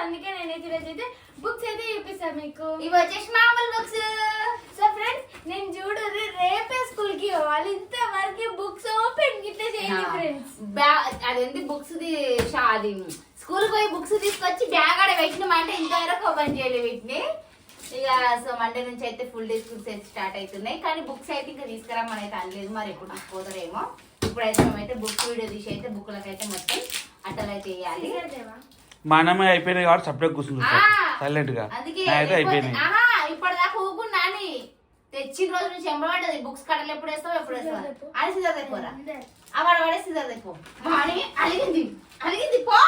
అందుకే నేనైతే ఈరోజు అయితే బుక్స్ అయితే చూపిస్తాను మీకు. ఇవి వచ్చేసి మామూలు బుక్స్. సో ఫ్రెండ్స్ నేను చూడు రేపే స్కూల్ కి పోవాలి, ఇంతవరకు బుక్స్ ఓపెన్ గిట్లా చేయండి ఫ్రెండ్స్. అదేంటి బుక్స్ అది స్కూల్ పోయి బుక్స్ తీసుకొచ్చి బ్యాగ్ ఆడ పెట్టినామంటే ఇంతవరకు ఓపెన్ చేయలేదు వీటిని. ఇక సో మండే నుంచి అయితే ఫుల్ డే స్కూల్స్ అయితే స్టార్ట్ అవుతున్నాయి. కానీ బుక్స్ అయితే ఇంకా తీసుకురామని అయితే అనలేదు, మరి ఎప్పుడు తీసుకుపోతారేమో. ఇప్పుడైతే మేమైతే బుక్ వీడియో తీసి అయితే బుక్లకి అయితే మొత్తం అట్టలు అయితే వేయాలి. మనమే అయిపోయినాయి కాబట్టి సపరేట్ కూర్చుంటాం సైలెంట్ గా. అందుకే అయిపోయినాయి. ఇప్పటిదాకా ఊకున్నా అని తెచ్చిన రోజు నుంచి ఎంబడబడ్డది బుక్స్ కడలు ఎప్పుడు వేస్తావు ఎప్పుడు వేస్తావు అని సిద్ధ తెపోరా అవాడ పడే సిద్ధ తెపో అని అలిగింది అలిగింది పో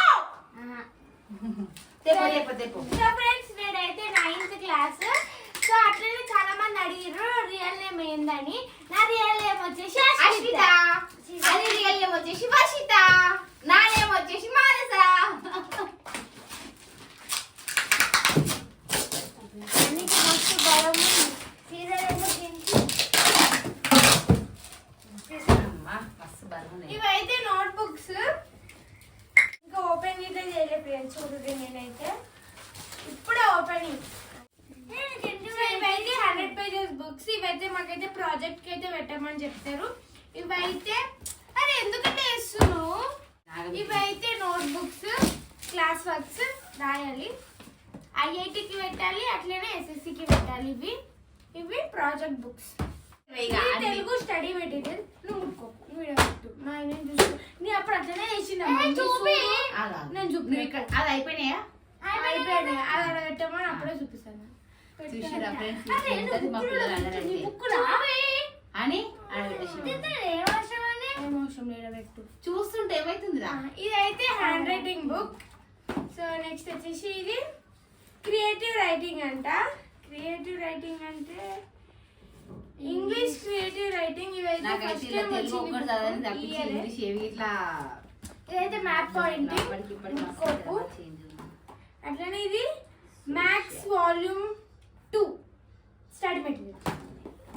తెపో తెపో తెపో. సో ఫ్రెండ్స్ నేనైతే 9th క్లాస్. సో అట్లనే చాలా మంది అడిగారు రియల్ నేమ్ ఏందని. నా రియల్ నేమ్ వచ్చేసి అశ్విత, అది రియల్ నేమ్ వచ్చేసి వర్షిత, నా నేమ్ వచ్చేసి మానస. అన్నికి మస్తు భయం ఇవైతే నోట్ బుక్స్. ఇంకా ఓపెన్ గిట్లా చేయలేదు ఫ్రెండ్స్. చూడండి నేనైతే ఇప్పుడే ఓపెనింగ్. ఇవైతే 100 pages బుక్స్. ఇవైతే మాకైతే ప్రాజెక్ట్ కి అయితే పెట్టమని చెప్తారు. ఇవైతే అరే ఎందుకంటే వేస్తున్నావు. ఇవైతే నోట్ బుక్స్, క్లాస్ వర్క్స్ రాయాలి, ఐఐటికి పెట్టాలి, అట్లనే ఎస్ఎస్సికి పెట్టాలి. ఇవి project books. Telugu study material. నువ్వు ముట్టుకో వీడియో పెట్టు నేను చూసుకో. నీ అప్పుడు అట్లనే చేసిన నేను చూపి అది అయిపోయినాయా? అయిపోయినాయి. అది అలా పెట్టమని అప్పుడే చూపిస్తాను. చూస్తుంటే ఏమైతుంది. ఇదైతే hand writing book. So next వచ్చేసి ఇది క్రియేటివ్ రైటింగ్ అంట. క్రియేటివ్ రైటింగ్ అంటే ఇంగ్లీష్ క్రియేటివ్ రైటింగ్. ఇదైతే ఇదైతే మ్యాప్ పాయింటింగ్. అట్లనే ఇది maths volume 2 study material.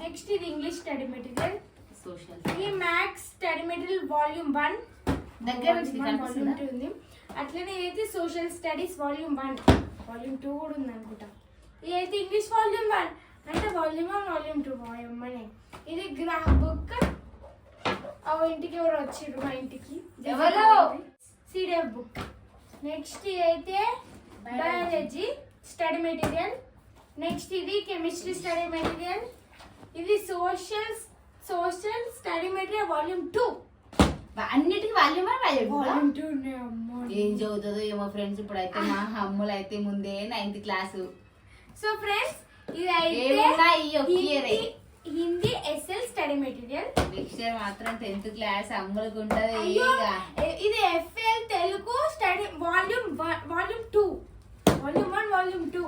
Next ఇది ఇంగ్లీష్ స్టడీ మెటీరియల్. ఇది మ్యాథ్స్ స్టడీ మెటీరియల్ వాల్యూమ్ 1 దగ్గర ఉంది. అట్లనే ఇదైతే సోషల్ స్టడీస్ వాల్యూమ్ 1, వాల్యూమ్ 2 కూడా ఉంది అనుకుంటా. ఇదైతే ఇంగ్లీష్ వాల్యూమ్ 1 అంటే వాల్యూమ్ 1 వాల్యూమ్ 2 వాల్యూమ్. ఇది గ్రాఫ్ బుక్. ఇంటికి ఎవరు వచ్చిర్రు మా ఇంటికి సిడిఎఫ్ బుక్. నెక్స్ట్ అయితే బయాలజీ స్టడీ మెటీరియల్. నెక్స్ట్ ఇది కెమిస్ట్రీ స్టడీ మెటీరియల్. ఇది సోషల్ స్టడీ మెటీరియల్ వాల్యూమ్ 2. అన్నిటికీ వాల్యూమ్ వాల్యూమ్ 2 ఉన్నాయి. అమ్మో ఏం చదువుతుందో ఏమో ఫ్రెండ్స్. ఇప్పుడైతే మా అమ్ములు అయితే ముందే 9th క్లాస్. సో ఫ్రెండ్స్ ఇది అయితే Hindi SL study material. Next year మాత్రం 10th క్లాస్ అమ్ములకు ఉంటది. ఇది FL Telugu study volume 2, volume 1 volume 2.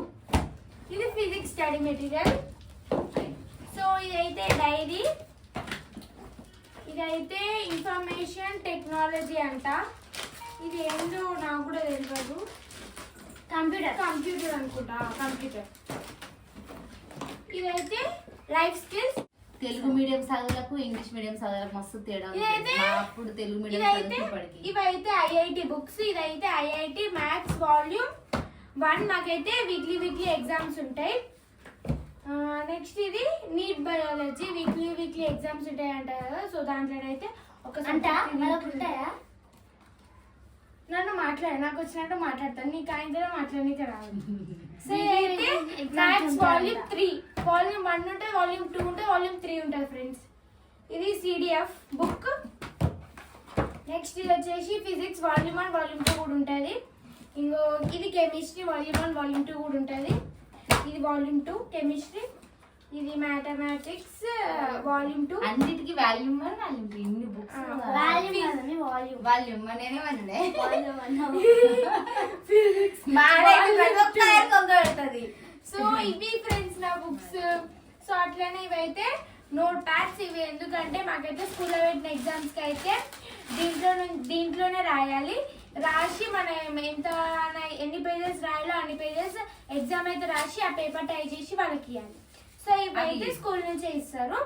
ఇది ఫిజిక్స్ స్టడీ మెటీరియల్. సో ఇదైతే డైరీ. ఇదైతే ఇన్ఫర్మేషన్ టెక్నాలజీ అంట. ఇది ఏందో నాకు కూడా తెలియదు. కంప్యూటర్ అనుకుంటా. కంప్యూటర్. ఇదైతే లైఫ్ స్కిల్స్. తెలుగు మీడియం చదువులకు ఇంగ్లీష్ మీడియం చదువులకు మస్తు తేడా. అప్పుడు తెలుగు మీడియం ఇవైతే ఐఐటి బుక్స్. ఇదైతే ఐఐటి మ్యాథ్స్ వాల్యూమ్ 1. మాకైతే వీక్లీ ఎగ్జామ్స్ ఉంటాయి. నెక్స్ట్ ఇది నీట్ బయాలజీ. వీక్లీ ఎగ్జామ్స్ ఉంటాయి అంట కదా. సో దాంట్లో అయితే ఉంటాయా? నన్ను నాకు వచ్చినట్టు మాట్లాడతాను. నీకు ఆయన మాట్లాడనీకి రాదు. సో అయితే మ్యాథ్స్ వాల్యూమ్ 3, వాల్యూమ్ 1 ఉంటుంది, వాల్యూమ్ 2 ఉంటుంది, వాల్యూమ్ 3 ఉంటుంది ఫ్రెండ్స్. ఇది సిడిఎఫ్ బుక్. నెక్స్ట్ ఇది వచ్చేసి ఫిజిక్స్ వాల్యూమ్ 1 వాల్యూమ్ 2 కూడా ఉంటుంది. ఇంకో ఇది కెమిస్ట్రీ వాల్యూమ్ 1 వాల్యూమ్ 2 కూడా ఉంటుంది. ఇది వాల్యూమ్ 2 కెమిస్ట్రీ. ఇది మ్యాథమెటిక్స్ వాల్యూమ్ 2. అన్నిటికీ వాల్యూమ్ 1 వాల్యూమ్ 2 ఇన్ని బుక్స్. వాల్యూమ్ నేనే వన్నే ఫిజిక్స్ మారేది. సో ఇవి ఫ్రెండ్స్ నా బుక్స్. సో అట్లనే ఇవైతే నోట్ ప్యాడ్స్. ఇవి ఎందుకంటే మాకైతే స్కూల్లో పెట్టిన ఎగ్జామ్స్ కి అయితే దీంట్లోనే రాయాలి. రాసి మనం ఎన్ని పేజెస్ రాయాలో అన్ని పేజెస్ ఎగ్జామ్ అయితే రాసి ఆ పేపర్ టై చేసి వాళ్ళకి ఇవ్వాలి. సో ఇవైతే స్కూల్ నుంచే ఇస్తారు.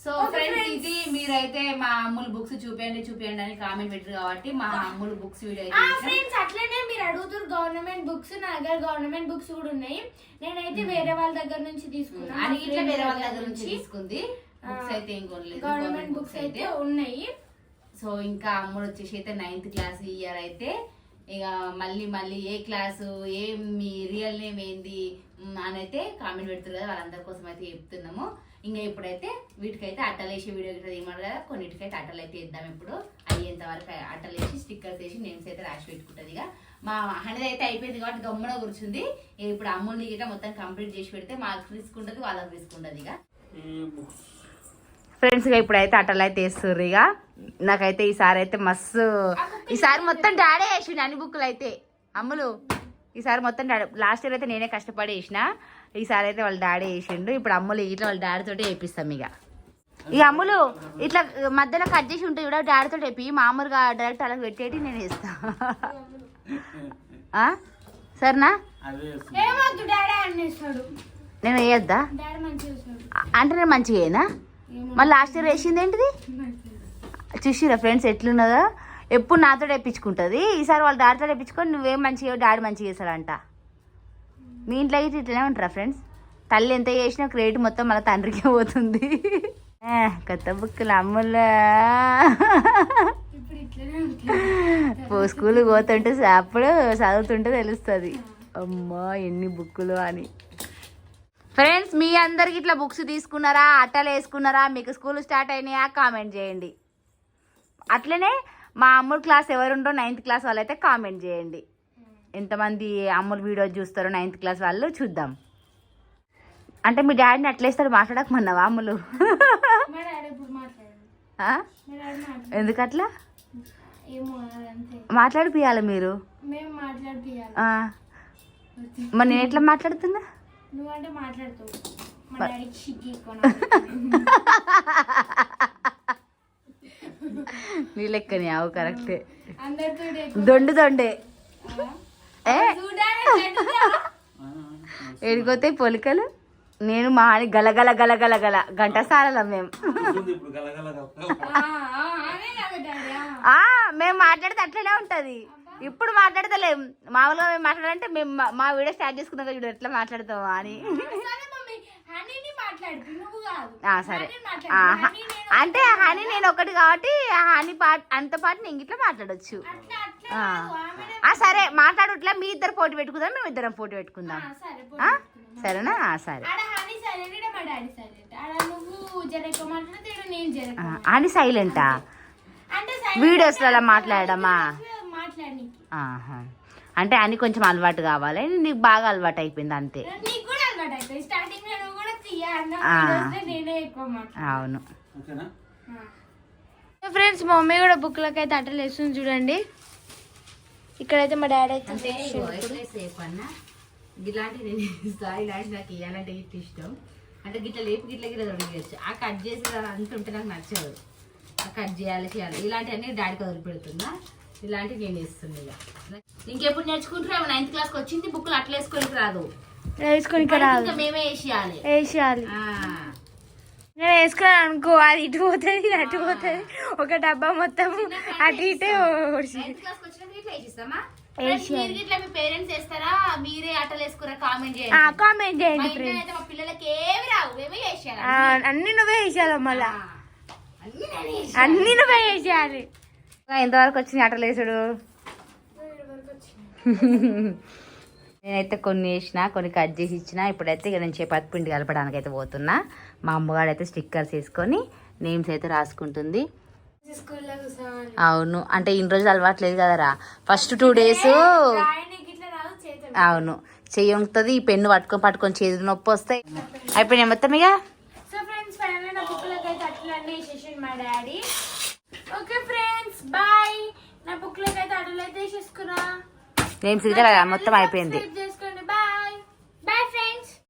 సో ఫ్రెండ్స్ ఇది మీరు మీరైతే మా అమ్ములు బుక్స్ చూపించండి అని కామెంట్ పెట్టారు కాబట్టి మా అమ్ములు బుక్స్ వీడియో అయితే ఫ్రెండ్స్ అట్లనే మీరు అడుగుతారు గవర్నమెంట్ బుక్స్, నా దగ్గర గవర్నమెంట్ బుక్స్ కూడా ఉన్నాయి. నేనైతే వేరే వాళ్ళ దగ్గర నుంచి తీసుకున్నాను. అని ఇట్లా వేరే వాళ్ళ దగ్గర నుంచి తీసుకుంది. బుక్స్ అయితే ఏం కొనలేదు, గవర్నమెంట్ బుక్స్ అయితే ఉన్నాయి. సో ఇంకా అమ్ముడు వచ్చేసి అయితే 9th క్లాస్ ఇయర్ అయితే ఇక మళ్ళీ ఏ క్లాసు ఏం మీ రియల్ నేమ్ ఏంది అని అయితే కామెంట్ పెడుతున్నారు కదా, వాళ్ళందరి కోసం అయితే చెప్తున్నాము. ఇంకా ఇప్పుడైతే వీటికైతే అట్టలు వేసి వీడియో గిట్ట తీయమన్నారు కదా, కొన్నిటికైతే అట్టలు అయితే ఇద్దాం. ఇప్పుడు అయ్యేంత వరకు అట్టలు వేసి స్టిక్కర్స్ వేసి నేమ్స్ అయితే రాసి పెట్టుకుంటుంది. ఇక మా హనది అయితే అయిపోయింది కాబట్టి గమ్మున కూర్చుంది. ఇప్పుడు అమ్ముని గిట్ట మొత్తం కంప్లీట్ చేసి పెడితే మాకు రిస్క్ ఉంటుంది, వాళ్ళకి రిస్క్ ఉంటుంది. ఇక ఫ్రెండ్స్ ఇప్పుడైతే అట్టలు అయితే వేస్తుర్రు. ఇక నాకైతే ఈసారి అయితే మస్తు, ఈసారి మొత్తం డాడీ వేసిండు అన్ని బుక్కులు అయితే. అమ్ములు ఈసారి మొత్తం డాడీ, లాస్ట్ ఇయర్ అయితే నేనే కష్టపడి వేసిన, ఈసారి అయితే వాళ్ళ డాడీ వేసిండు. ఇప్పుడు అమ్ములు ఇట్లా వాళ్ళ డాడీతోటి వేపిస్తాం. ఇక అమ్ములు ఇట్లా మధ్యలో కట్ చేసి ఉంటాయి కూడా డాడీతో వేపి, మామూలుగా డైరెక్ట్ అలా పెట్టేటి నేను వేస్తా. సరేనా? నేను వేయద్దా అంటే నేను మంచిగా వేయనా? మళ్ళీ లాస్ట్ ఇయర్ వేసింది ఏంటిది చూసిరా ఫ్రెండ్స్ ఎట్లున్నదో, ఎప్పుడు నాతో వేయించుకుంటుంది. ఈసారి వాళ్ళ డాడీతో వేయించుకొని నువ్వేం మంచిగా డాడీ మంచిగా చేస్తాడంట. మీ ఇంట్లో అయితే ఇట్లనే ఉంటారా ఫ్రెండ్స్? తల్లి ఎంత చేసినా క్రెడిట్ మొత్తం మన తండ్రికే పోతుంది. కొత్త బుక్కులు అమ్ములా స్కూల్కి పోతుంటే అప్పుడు చదువుతుంటే తెలుస్తుంది అమ్మా ఎన్ని బుక్కులు అని. ఫ్రెండ్స్ మీ అందరికి ఇట్లా బుక్స్ తీసుకున్నారా, అట్టలు వేసుకున్నారా, మీకు స్కూల్ స్టార్ట్ అయినాయా కామెంట్ చేయండి. అట్లనే మా అమ్ముడు క్లాస్ ఎవరుండో 9th క్లాస్ వాళ్ళు అయితే కామెంట్ చేయండి. ఎంతమంది అమ్ములు వీడియో చూస్తారో 9th క్లాస్ వాళ్ళు చూద్దాం. అంటే మీ డాడీని అట్లా వేస్తాడు మాట్లాడకమన్నావా అమ్ములు? ఎందుకు అట్లా మాట్లాడిపియాలి మీరు? మరి నేను ఎట్లా మాట్లాడుతున్నా? నువ్వంటే మాట్లాడుతావు నీ లెక్కని అవు కరెక్టే. దొండే ఏడిపోతాయి పొలికలు. నేను మా అని గలగల గలగల గల గంటసారలం మేము. మేము మాట్లాడితే అట్లనే ఉంటది. ఇప్పుడు మాట్లాడతలేం, మామూలుగా మేము మాట్లాడాలంటే మేము మా వీడియో స్టార్ట్ చేసుకున్నాం కదా చూడు ఎట్లా మాట్లాడతావా అని. సరే అంటే హనీ నేను ఒకటి కాబట్టి హనీ అంత పాటు నేను ఇట్లా మాట్లాడొచ్చు. సరే మాట్లాడట్లా, మీ ఇద్దరు పోటీ పెట్టుకుందాం, మేము ఇద్దరం పోటీ పెట్టుకుందాం. సరేనా? సరే. హనీ సైలెంటా? వీడియోస్ అలా మాట్లాడమా? అంటే అని కొంచెం అలవాటు కావాలి, నీకు బాగా అలవాటు అయిపోయింది అంతే. అవును ఫ్రెండ్స్ మా మమ్మీ కూడా బుక్లకి అయితే అట్టలు వేస్తుంది చూడండి. ఇక్కడైతే మా డాడీ అయితే ఇలాంటి నేను ఇలాంటి నాకు ఇలాంటి ఇష్టం. అంటే గిట్ల లేపు గిట్ల గిట్ల తొడిగచ్చు. ఆ కట్ చేసి అంత ఉంటే నాకు నచ్చదు. కట్ చేయాలి ఇలాంటివన్నీ డాడీకి వదిలిపెడుతున్నా. ఇలాంటివి నేను వేస్తుంది. ఇక ఇంకెప్పుడు నేర్చుకుంటున్నాము? 9th క్లాస్కి వచ్చింది బుక్లు అట్లా వేసుకోనికి రాదు. మేమే వేసేయాలి. నేను వేసుకున్నాను అనుకో, అది ఇటు పోతుంది అటు పోతుంది, ఒక డబ్బా మొత్తం అటు ఇటే. పేరెంట్స్ వేస్తారా మీరే అట్టలు వేసుకురా? కామెంట్ చేయండి. మా పిల్లలకి ఏమి రావు, మేమే వేసేయాలి. అన్ని నువ్వే వేసేయాలి, మళ్ళా అన్ని నువ్వే వేసేయాలి. ఎంతవరకు వచ్చింది అట్టలు వేసాడు? నేనైతే కొన్ని వేసిన, కొన్ని కట్ చేసి ఇచ్చిన. ఇప్పుడైతే ఇక నేను చపాతి పిండి కలపడానికి అయితే పోతున్నా. మా అమ్మగారు అయితే స్టిక్కర్స్ వేసుకొని నేమ్స్ అయితే రాసుకుంటుంది. అవును, అంటే ఇన్ని రోజులు అలవాట్లేదు కదరా. ఫస్ట్ 2 days అవును చెయ్యి ఉంటుంది, ఈ పెన్ను పట్టుకొని చేతులు నొప్పి వస్తాయి. అయిపోయినాయి మొత్తం. ఇక మా డాడీ ఓకే ఫ్రెండ్స్ బాయ్. నా బుక్ లో అయితే అడలు అయితే వేసేసుకున్నా, నేమ్స్ మొత్తం అయిపోయింది.